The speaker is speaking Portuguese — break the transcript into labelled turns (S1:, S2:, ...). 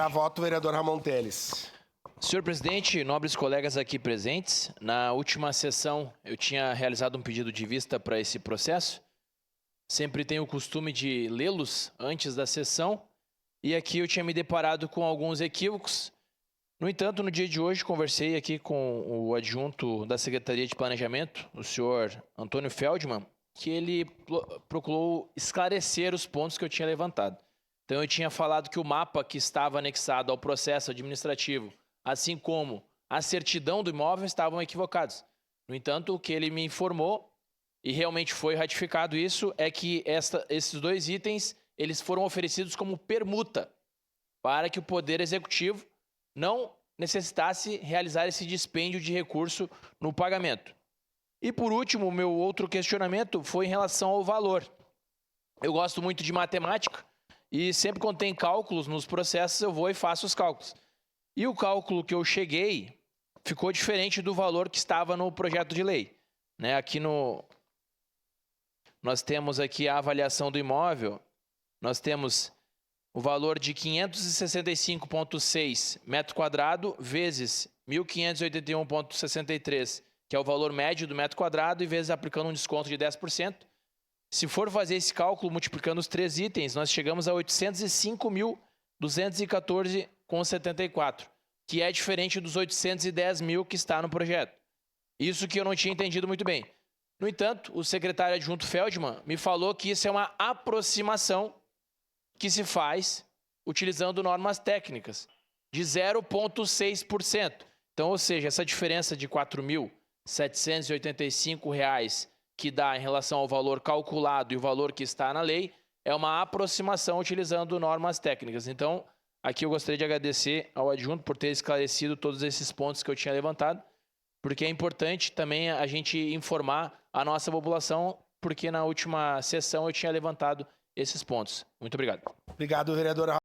S1: Para voto, vereador Ramon Teles.
S2: Senhor presidente, nobres colegas aqui presentes, na última sessão eu tinha realizado um pedido de vista para esse processo. Sempre tenho o costume de lê-los antes da sessão e aqui eu tinha me deparado com alguns equívocos. No entanto, no dia de hoje conversei aqui com o adjunto da Secretaria de Planejamento, o senhor Antônio Feldman, que ele procurou esclarecer os pontos que eu tinha levantado. Então eu tinha falado que o mapa que estava anexado ao processo administrativo, assim como a certidão do imóvel, estavam equivocados. No entanto, o que ele me informou, e realmente foi ratificado isso, é que esses dois itens eles foram oferecidos como permuta, para que o Poder Executivo não necessitasse realizar esse dispêndio de recurso no pagamento. E por último, o meu outro questionamento foi em relação ao valor. Eu gosto muito de matemática e sempre quando tem cálculos nos processos eu vou e faço os cálculos. E o cálculo que eu cheguei ficou diferente do valor que estava no projeto de lei. Aqui nós temos aqui a avaliação do imóvel, nós temos o valor de 565,6 metro quadrado vezes 1.581,63, que é o valor médio do metro quadrado, e vezes aplicando um desconto de 10%. Se for fazer esse cálculo multiplicando os três itens, nós chegamos a 805.214,74, que é diferente dos 810 mil que está no projeto. Isso que eu não tinha entendido muito bem. No entanto, o secretário adjunto Feldman me falou que isso é uma aproximação que se faz utilizando normas técnicas de 0,6%. Então, ou seja, essa diferença de R$ 4.785 que dá em relação ao valor calculado e o valor que está na lei é uma aproximação utilizando normas técnicas. Então, aqui eu gostaria de agradecer ao adjunto por ter esclarecido todos esses pontos que eu tinha levantado, porque é importante também a gente informar a nossa população, porque na última sessão eu tinha levantado esses pontos. Muito obrigado.
S1: Obrigado, vereador.